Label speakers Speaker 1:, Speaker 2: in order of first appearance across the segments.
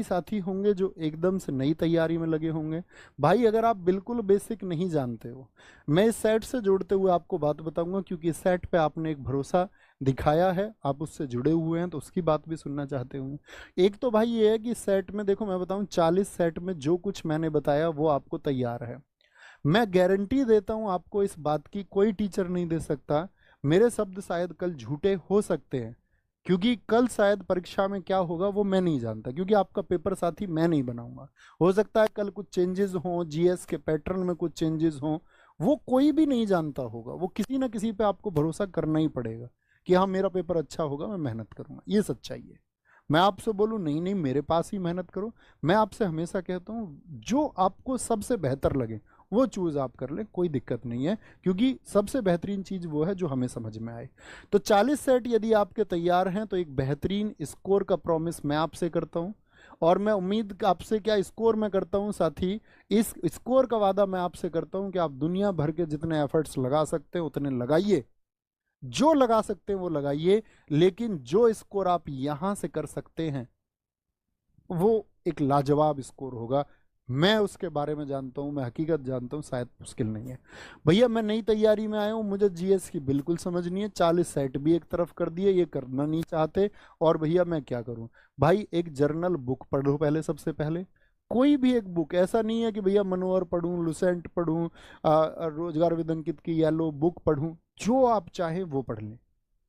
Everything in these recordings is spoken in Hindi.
Speaker 1: साथी होंगे जो एकदम से नई तैयारी में लगे होंगे। भाई अगर आप बिल्कुल बेसिक नहीं जानते हो, मैं इस सेट से जोड़ते हुए आपको बात बताऊंगा, क्योंकि इस सेट पे आपने एक भरोसा दिखाया है, आप उससे जुड़े हुए हैं, तो उसकी बात भी सुनना चाहते होंगे। एक तो भाई ये है कि सेट में देखो, मैं बताऊं 40 सेट में जो कुछ मैंने बताया वो आपको तैयार है। मैं गारंटी देता हूं आपको इस बात की, कोई टीचर नहीं दे सकता। मेरे शब्द शायद कल झूठे हो सकते हैं, क्योंकि कल शायद परीक्षा में क्या होगा वो मैं नहीं जानता, क्योंकि आपका पेपर साथी मैं नहीं बनाऊंगा। हो सकता है कल कुछ चेंजेस हों, जीएस के पैटर्न में कुछ चेंजेस हों, वो कोई भी नहीं जानता होगा। वो किसी ना किसी पे आपको भरोसा करना ही पड़ेगा कि हाँ मेरा पेपर अच्छा होगा, मैं मेहनत करूंगा। ये सच्चाई है। मैं आपसे बोलूं नहीं नहीं मेरे पास ही मेहनत करो, मैं आपसे हमेशा कहता हूँ जो आपको सबसे बेहतर लगे वो चूज आप कर लें, कोई दिक्कत नहीं है, क्योंकि सबसे बेहतरीन चीज वो है जो हमें समझ में आए। तो 40 सेट यदि आपके तैयार हैं तो एक बेहतरीन स्कोर का प्रॉमिस मैं आपसे करता हूं। और मैं उम्मीद आपसे क्या स्कोर मैं करता हूं साथी, इस स्कोर का वादा मैं आपसे करता हूं कि आप दुनिया भर के जितने एफर्ट्स लगा सकते हैं उतने लगाइए, जो लगा सकते हैं वो लगाइए, लेकिन जो स्कोर आप यहां से कर सकते हैं वो एक लाजवाब स्कोर होगा। मैं उसके बारे में जानता हूं, मैं हकीकत जानता हूं, शायद मुश्किल नहीं है। भैया मैं नई तैयारी में आया हूं, मुझे जीएस की बिल्कुल समझ नहीं है, 40 सेट भी एक तरफ कर दिए, ये करना नहीं चाहते। और भैया मैं क्या करूं? भाई एक जर्नल बुक पढ़ो पहले, सबसे पहले कोई भी एक बुक। ऐसा नहीं है कि भैया मनोहर पढ़ूं, लुसेंट पढ़ूं, रोजगार विद अंकित की येलो बुक पढ़ूं, जो आप चाहें वो पढ़ लें,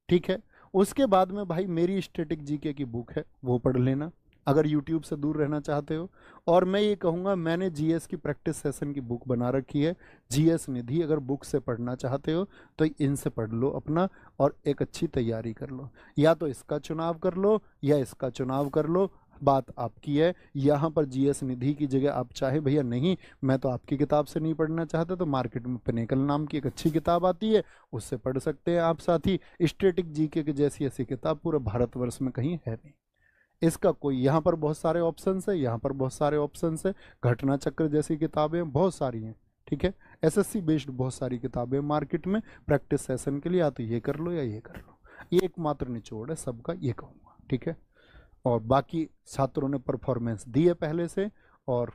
Speaker 1: ठीक है। उसके बाद में भाई मेरी स्टैटिक जीके की बुक है, वो पढ़ लेना, अगर यूट्यूब से दूर रहना चाहते हो। और मैं ये कहूँगा, मैंने जीएस की प्रैक्टिस सेशन की बुक बना रखी है, जीएस निधि, अगर बुक से पढ़ना चाहते हो तो इनसे पढ़ लो अपना, और एक अच्छी तैयारी कर लो। या तो इसका चुनाव कर लो या इसका चुनाव कर लो, बात आपकी है। यहाँ पर जीएस निधि की जगह आप चाहे भैया नहीं, मैं तो आपकी किताब से नहीं पढ़ना चाहता, तो मार्केट में पिनेकल नाम की एक अच्छी किताब आती है, उससे पढ़ सकते हैं आप साथी। स्टैटिक जीके की जैसी ऐसी किताब पूरे भारतवर्ष में कहीं है नहीं। इसका कोई, यहाँ पर बहुत सारे ऑप्शंस है, यहाँ पर बहुत सारे ऑप्शंस है, घटना चक्र जैसी किताबें बहुत सारी हैं, ठीक है। एसएससी बेस्ड बहुत सारी किताबें मार्केट में, प्रैक्टिस सेशन के लिए, या तो ये कर लो या ये कर लो। ये एकमात्र निचोड़ है सबका, ये कहूँगा, ठीक है। और बाकी छात्रों ने परफॉर्मेंस दी है पहले से, और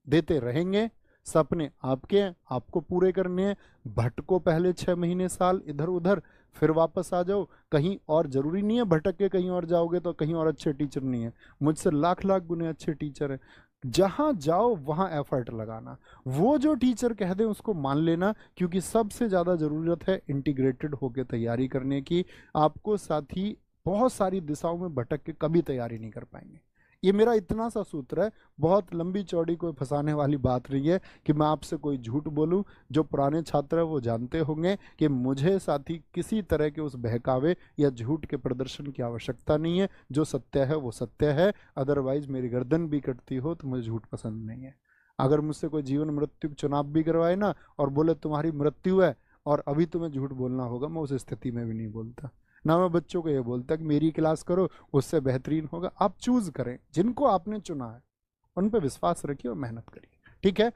Speaker 1: देते रहेंगे। सपने आपके हैं, आपको पूरे करने हैं। भटको पहले 6 महीने साल इधर उधर, फिर वापस आ जाओ कहीं और। जरूरी नहीं है भटक के कहीं और जाओगे तो कहीं और अच्छे टीचर नहीं है, मुझसे लाख लाख गुने अच्छे टीचर हैं। जहां जाओ वहां एफर्ट लगाना, वो जो टीचर कह दें उसको मान लेना, क्योंकि सबसे ज्यादा जरूरत है इंटीग्रेटेड होकर तैयारी करने की। आपको साथी बहुत सारी दिशाओं में भटक के कभी तैयारी नहीं कर पाएंगे। ये मेरा इतना सा सूत्र है, बहुत लंबी चौड़ी कोई फंसाने वाली बात नहीं है कि मैं आपसे कोई झूठ बोलूं। जो पुराने छात्र हैं वो जानते होंगे कि मुझे साथी किसी तरह के उस बहकावे या झूठ के प्रदर्शन की आवश्यकता नहीं है। जो सत्य है वो सत्य है, अदरवाइज मेरी गर्दन भी कटती हो तो मुझे झूठ पसंद नहीं है। अगर मुझसे कोई जीवन मृत्यु चुनाव भी करवाए ना, और बोले तुम्हारी मृत्यु है और अभी तुम्हें झूठ बोलना होगा, मैं उस स्थिति में भी नहीं बोलता। ना मैं बच्चों को ये बोलता कि मेरी क्लास करो, उससे बेहतरीन होगा। आप चूज करें, जिनको आपने चुना है उन पे विश्वास रखिए और मेहनत करिए, ठीक है।